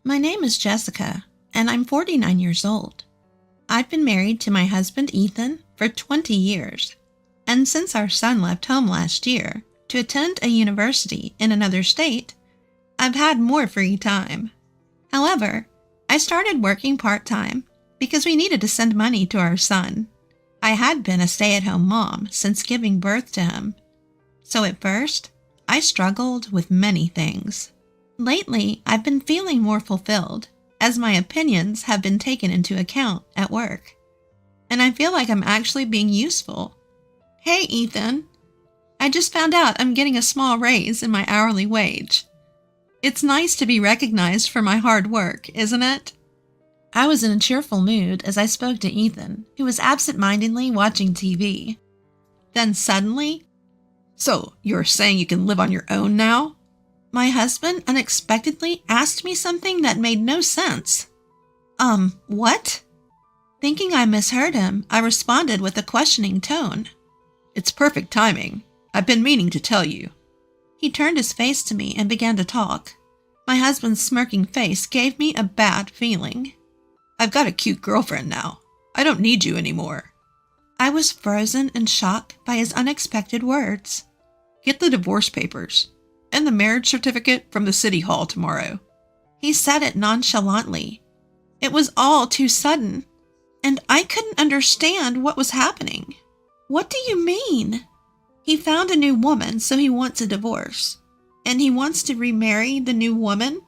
My name is Jessica, and I'm 49 years old. I've been married to my husband Ethan for 20 years, and since our son left home last year to attend a university in another state, I've had more free time. However, I started working part-time because we needed to send money to our son. I had been a stay-at-home mom since giving birth to him. So at first, I struggled with many things. Lately, I've been feeling more fulfilled as my opinions have been taken into account at work. And I feel like I'm actually being useful. Hey, Ethan. I just found out I'm getting a small raise in my hourly wage. It's nice to be recognized for my hard work, isn't it? I was in a cheerful mood as I spoke to Ethan, who was absent-mindedly watching TV. Then suddenly, "So, you're saying you can live on your own now?" My husband unexpectedly asked me something that made no sense. What? Thinking I misheard him, I responded with a questioning tone. "It's perfect timing. I've been meaning to tell you." He turned his face to me and began to talk. My husband's smirking face gave me a bad feeling. "I've got a cute girlfriend now. I don't need you anymore." I was frozen in shock by his unexpected words. "Get the divorce papers and the marriage certificate from the city hall tomorrow." He said it nonchalantly. It was all too sudden, and I couldn't understand what was happening. What do you mean? He found a new woman, so he wants a divorce. And he wants to remarry the new woman?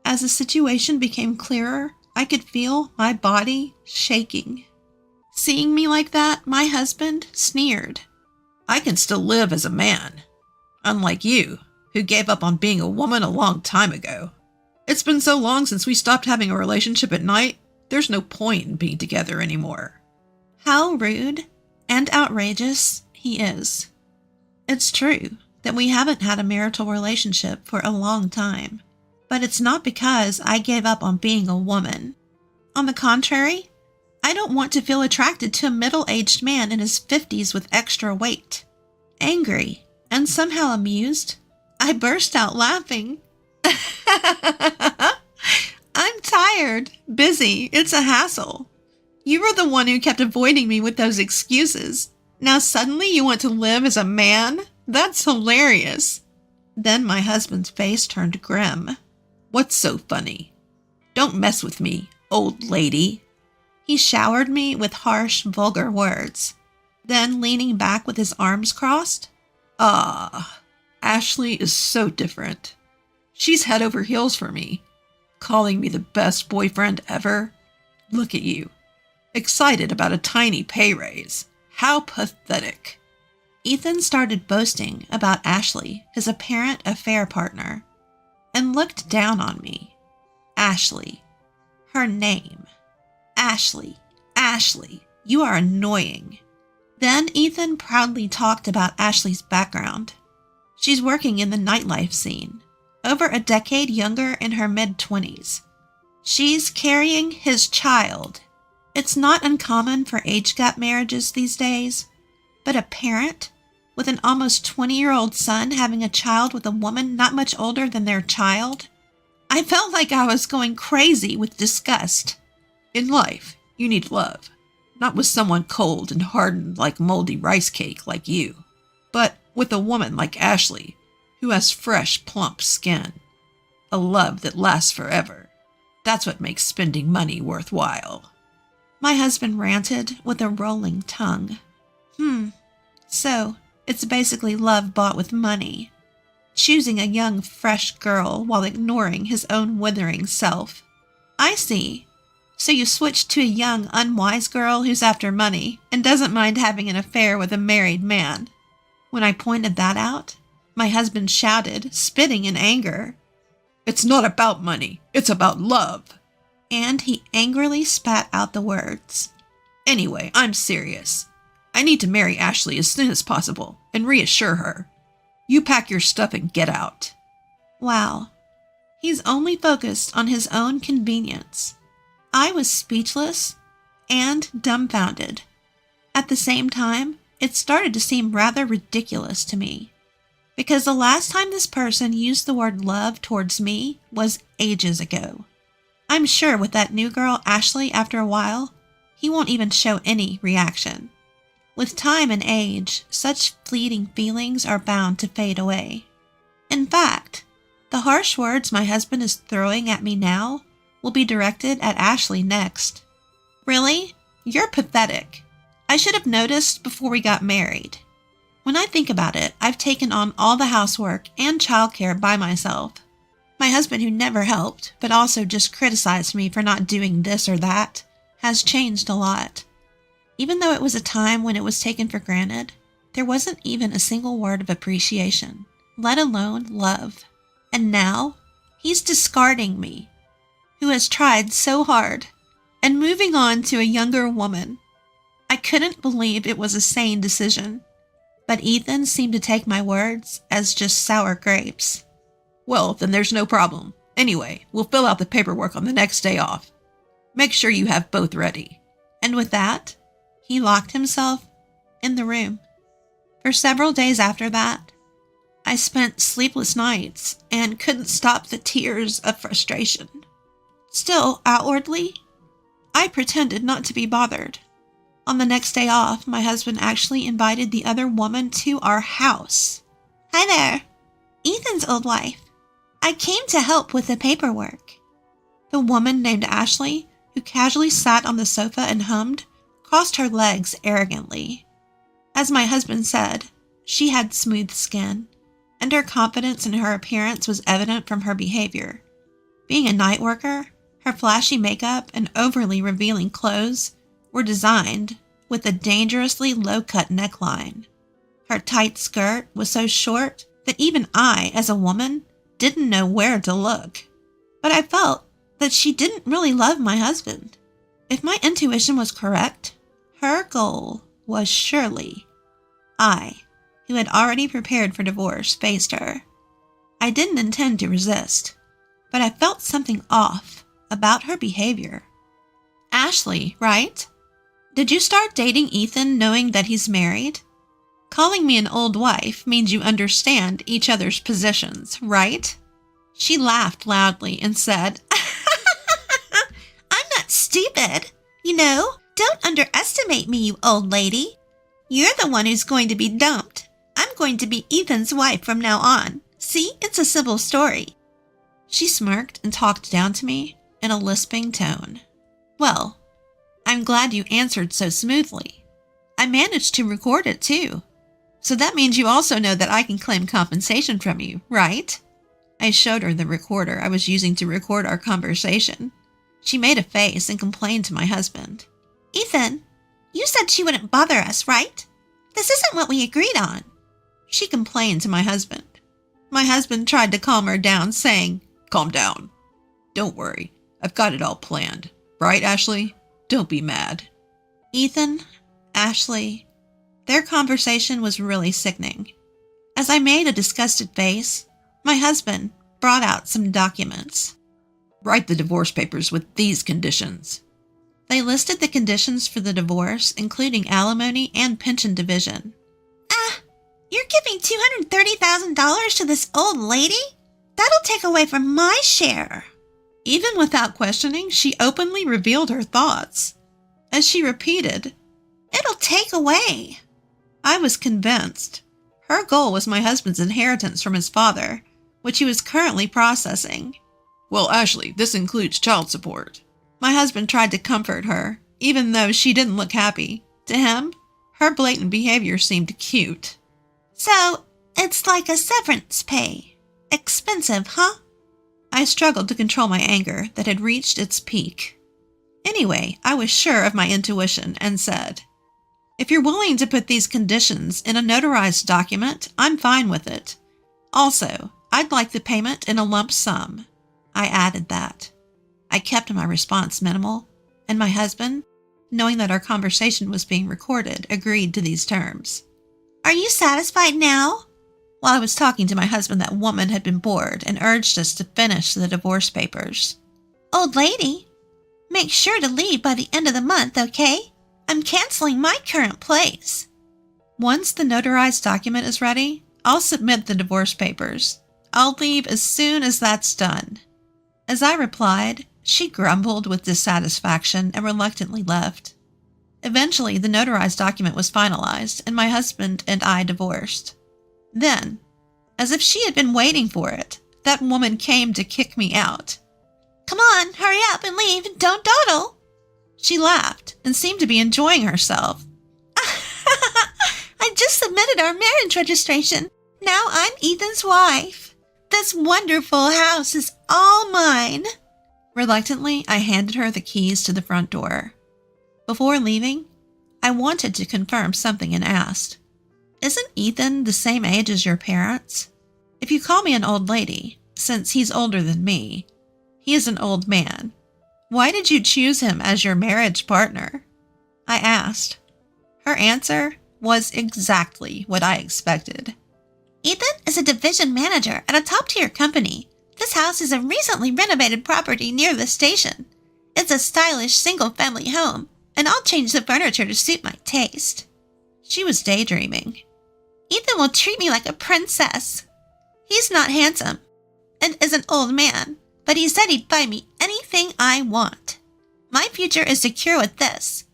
As the situation became clearer, I could feel my body shaking. Seeing me like that, my husband sneered. "I can still live as a man. Unlike you, who gave up on being a woman a long time ago. It's been so long since we stopped having a relationship at night, there's no point in being together anymore." How rude and outrageous he is. It's true that we haven't had a marital relationship for a long time, but it's not because I gave up on being a woman. On the contrary, I don't want to feel attracted to a middle-aged man in his 50s with extra weight. Angry and somehow amused, I burst out laughing. I'm tired, busy, it's a hassle. You were the one who kept avoiding me with those excuses. Now suddenly you want to live as a man? That's hilarious. Then my husband's face turned grim. "What's so funny? Don't mess with me, old lady." He showered me with harsh, vulgar words. Then, leaning back with his arms crossed, Ashley is so different. She's head over heels for me, calling me the best boyfriend ever. Look at you, excited about a tiny pay raise. How pathetic." Ethan started boasting about Ashley, his apparent affair partner, and looked down on me. Ashley. Her name. Ashley. Ashley. You are annoying. Then Ethan proudly talked about Ashley's background. She's working in the nightlife scene, over a decade younger in her mid-20s. She's carrying his child. It's not uncommon for age gap marriages these days, but a parent with an almost 20-year-old son having a child with a woman not much older than their child? I felt like I was going crazy with disgust. In life, you need love, not with someone cold and hardened like moldy rice cake like you, but with a woman like Ashley, who has fresh, plump skin. A love that lasts forever. That's what makes spending money worthwhile. My husband ranted with a rolling tongue. So it's basically love bought with money. Choosing a young, fresh girl while ignoring his own withering self. I see. So you switched to a young, unwise girl who's after money and doesn't mind having an affair with a married man. When I pointed that out, my husband shouted, spitting in anger. "It's not about money. It's about love." And he angrily spat out the words. "Anyway, I'm serious. I need to marry Ashley as soon as possible and reassure her. You pack your stuff and get out." Wow. He's only focused on his own convenience. I was speechless and dumbfounded. At the same time, it started to seem rather ridiculous to me. Because the last time this person used the word love towards me was ages ago. I'm sure with that new girl, Ashley, after a while, he won't even show any reaction. With time and age, such fleeting feelings are bound to fade away. In fact, the harsh words my husband is throwing at me now will be directed at Ashley next. Really? You're pathetic. I should have noticed before we got married. When I think about it, I've taken on all the housework and childcare by myself. My husband, who never helped, but also just criticized me for not doing this or that, has changed a lot. Even though it was a time when it was taken for granted, there wasn't even a single word of appreciation, let alone love. And now, he's discarding me, who has tried so hard, and moving on to a younger woman. I couldn't believe it was a sane decision, but Ethan seemed to take my words as just sour grapes. Well, then there's no problem. Anyway, we'll fill out the paperwork on the next day off. Make sure you have both ready. And with that, he locked himself in the room. For several days after that, I spent sleepless nights and couldn't stop the tears of frustration. Still, outwardly, I pretended not to be bothered. On the next day off, my husband actually invited the other woman to our house. Hi there, Ethan's old wife. I came to help with the paperwork. The woman named Ashley, who casually sat on the sofa and hummed, crossed her legs arrogantly. As my husband said, she had smooth skin, and her confidence in her appearance was evident from her behavior. Being a night worker, her flashy makeup and overly revealing clothes were designed with a dangerously low-cut neckline. Her tight skirt was so short that even I, as a woman, didn't know where to look. But I felt that she didn't really love my husband. If my intuition was correct, her goal was surely I, who had already prepared for divorce, faced her. I didn't intend to resist, but I felt something off about her behavior. Ashley, right? Did you start dating Ethan knowing that he's married? Calling me an old wife means you understand each other's positions, right? She laughed loudly and said, I'm not stupid. Don't underestimate me, you old lady. You're the one who's going to be dumped. I'm going to be Ethan's wife from now on. See, it's a simple story. She smirked and talked down to me in a lisping tone. Well, I'm glad you answered so smoothly. I managed to record it too. So that means you also know that I can claim compensation from you, right? I showed her the recorder I was using to record our conversation. She made a face and complained to my husband. Ethan, you said she wouldn't bother us, right? This isn't what we agreed on. She complained to my husband. My husband tried to calm her down, saying, Calm down. Don't worry. I've got it all planned. Right, Ashley? Don't be mad. Ethan, Ashley, their conversation was really sickening. As I made a disgusted face, my husband brought out some documents. Write the divorce papers with these conditions. They listed the conditions for the divorce, including alimony and pension division. You're giving $230,000 to this old lady? That'll take away from my share. Even without questioning, she openly revealed her thoughts. As she repeated, It'll take away. I was convinced. Her goal was my husband's inheritance from his father, which he was currently processing. Well, Ashley, this includes child support. My husband tried to comfort her, even though she didn't look happy. To him, her blatant behavior seemed cute. So, it's like a severance pay. Expensive, huh? I struggled to control my anger that had reached its peak. Anyway, I was sure of my intuition and said, If you're willing to put these conditions in a notarized document, I'm fine with it. Also, I'd like the payment in a lump sum. I added that. I kept my response minimal, and my husband, knowing that our conversation was being recorded, agreed to these terms. Are you satisfied now? While I was talking to my husband, that woman had been bored and urged us to finish the divorce papers. Old lady, make sure to leave by the end of the month, okay? I'm canceling my current place. Once the notarized document is ready, I'll submit the divorce papers. I'll leave as soon as that's done. As I replied, She grumbled with dissatisfaction and reluctantly left. Eventually, the notarized document was finalized, and my husband and I divorced. Then, as if she had been waiting for it, that woman came to kick me out. "Come on, hurry up and leave, don't dawdle." She laughed and seemed to be enjoying herself. "I just submitted our marriage registration. Now I'm Ethan's wife. This wonderful house is all mine." Reluctantly, I handed her the keys to the front door. Before leaving, I wanted to confirm something and asked, "Isn't Ethan the same age as your parents? If you call me an old lady, since he's older than me, he is an old man. Why did you choose him as your marriage partner?" I asked. Her answer was exactly what I expected. "Ethan is a division manager at a top-tier company. This house is a recently renovated property near the station. It's a stylish single-family home, and I'll change the furniture to suit my taste." She was daydreaming. "Ethan will treat me like a princess. He's not handsome and is an old man, but he said he'd buy me anything I want. My future is secure with this."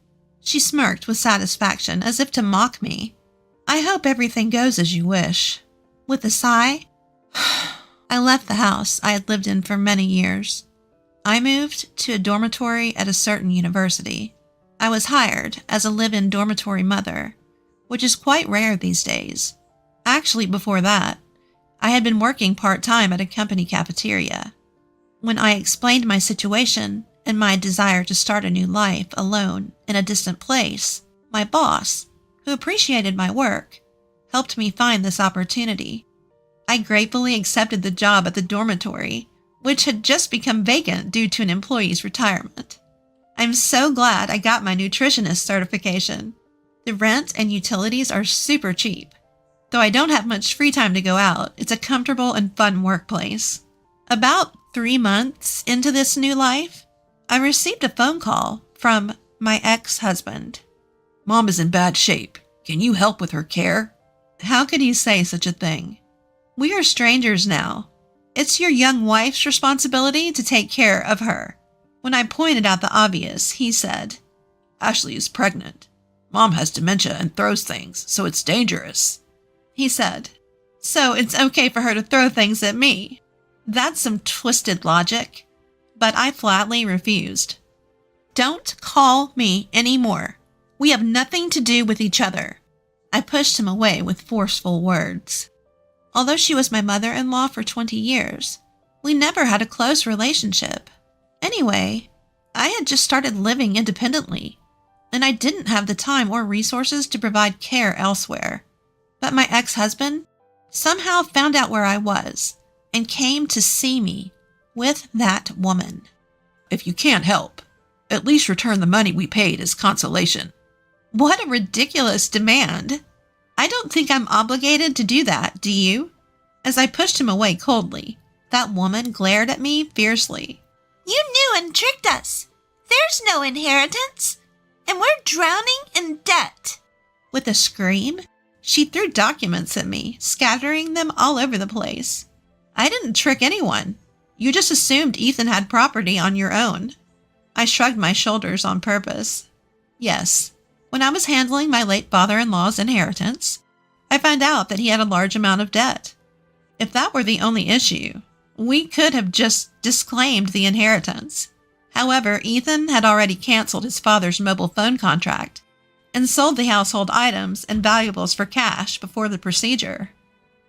She smirked with satisfaction as if to mock me. "I hope everything goes as you wish." With a sigh, I left the house I had lived in for many years. I moved to a dormitory at a certain university. I was hired as a live-in dormitory mother, which is quite rare these days. Actually, before that, I had been working part-time at a company cafeteria. When I explained my situation and my desire to start a new life alone in a distant place, my boss, who appreciated my work, helped me find this opportunity. I gratefully accepted the job at the dormitory, which had just become vacant due to an employee's retirement. I'm so glad I got my nutritionist certification. The rent and utilities are super cheap. Though I don't have much free time to go out, it's a comfortable and fun workplace. About 3 months into this new life, I received a phone call from my ex-husband. "Mom is in bad shape. Can you help with her care?" How could he say such a thing? "We are strangers now. It's your young wife's responsibility to take care of her." When I pointed out the obvious, he said, "Ashley is pregnant. Mom has dementia and throws things, so it's dangerous." He said, "So it's okay for her to throw things at me." That's some twisted logic, but I flatly refused. "Don't call me anymore. We have nothing to do with each other." I pushed him away with forceful words. Although she was my mother-in-law for 20 years, we never had a close relationship. Anyway, I had just started living independently, and I didn't have the time or resources to provide care elsewhere. But my ex-husband somehow found out where I was and came to see me with that woman. "If you can't help, at least return the money we paid as consolation." What a ridiculous demand. I don't think I'm obligated to do that, do you? As I pushed him away coldly, that woman glared at me fiercely. "You knew and tricked us. There's no inheritance, and we're drowning in debt." With a scream, she threw documents at me, scattering them all over the place. "I didn't trick anyone. You just assumed Ethan had property on your own." I shrugged my shoulders on purpose. Yes, when I was handling my late father-in-law's inheritance, I found out that he had a large amount of debt. If that were the only issue, we could have just disclaimed the inheritance. However, Ethan had already canceled his father's mobile phone contract and sold the household items and valuables for cash before the procedure.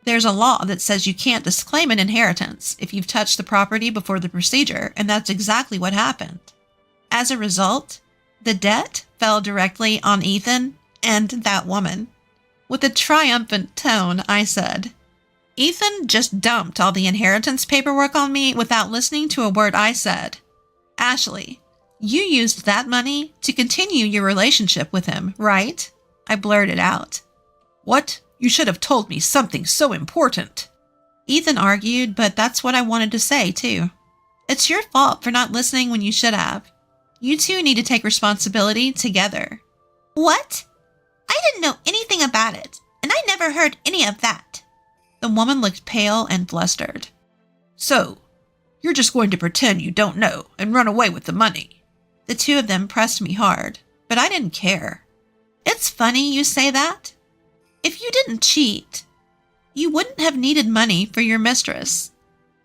There's a law that says you can't disclaim an inheritance if you've touched the property before the procedure, and that's exactly what happened. As a result, the debt fell directly on Ethan and that woman. With a triumphant tone, I said, "Ethan just dumped all the inheritance paperwork on me without listening to a word I said. Ashley, you used that money to continue your relationship with him, right?" I blurted out. "What? You should have told me something so important." Ethan argued, but that's what I wanted to say, too. It's your fault for not listening when you should have. You two need to take responsibility together. "What? I didn't know anything about it, and I never heard any of that." The woman looked pale and flustered. "So, You're just going to pretend you don't know and run away with the money. The two of them pressed me hard, but I didn't care. It's funny you say that. If you didn't cheat, you wouldn't have needed money for your mistress,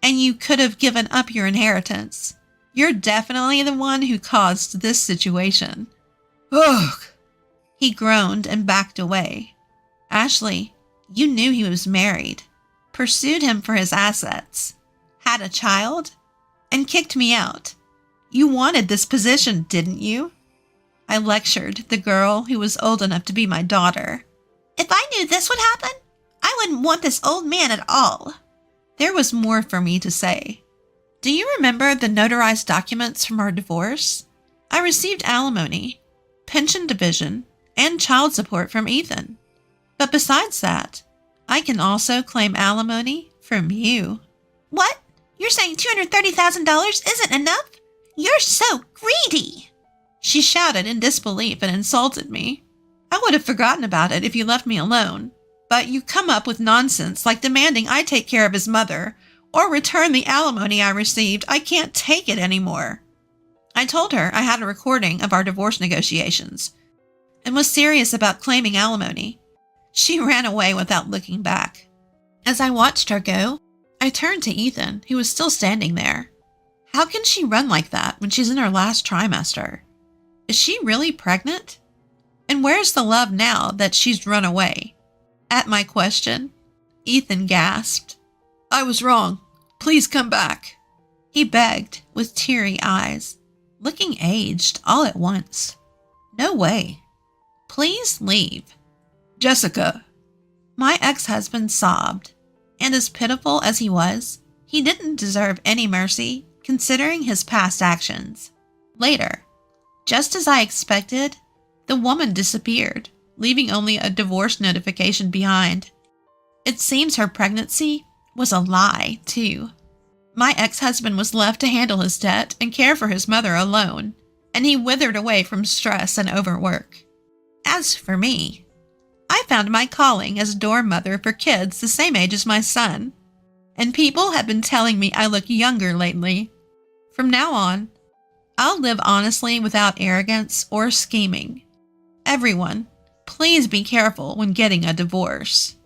and you could have given up your inheritance. You're definitely the one who caused this situation. Ugh! He groaned and backed away. Ashley, you knew he was married, pursued him for his assets, had a child, and kicked me out. You wanted this position, didn't you? I lectured the girl who was old enough to be my daughter. If I knew this would happen, I wouldn't want this old man at all. There was more for me to say. Do you remember the notarized documents from our divorce? I received alimony, pension division, and child support from Ethan. But besides that, I can also claim alimony from you. What? You're saying $230,000 isn't enough? You're so greedy! She shouted in disbelief and insulted me. I would have forgotten about it if you left me alone, but you come up with nonsense like demanding I take care of his mother or return the alimony I received. I can't take it anymore. I told her I had a recording of our divorce negotiations and was serious about claiming alimony. She ran away without looking back. As I watched her go, I turned to Ethan, who was still standing there. How can she run like that when she's in her last trimester? Is she really pregnant? And where's the love now that she's run away? At my question, Ethan gasped. I was wrong. Please come back. He begged with teary eyes, looking aged all at once. No way. Please leave. Jessica. My ex-husband sobbed, and as pitiful as he was, he didn't deserve any mercy considering his past actions. Later, just as I expected, the woman disappeared, leaving only a divorce notification behind. It seems her pregnancy was a lie, too. My ex-husband was left to handle his debt and care for his mother alone, and he withered away from stress and overwork. As for me, I found my calling as dorm mother for kids the same age as my son, and people have been telling me I look younger lately. From now on, I'll live honestly without arrogance or scheming. Everyone, please be careful when getting a divorce.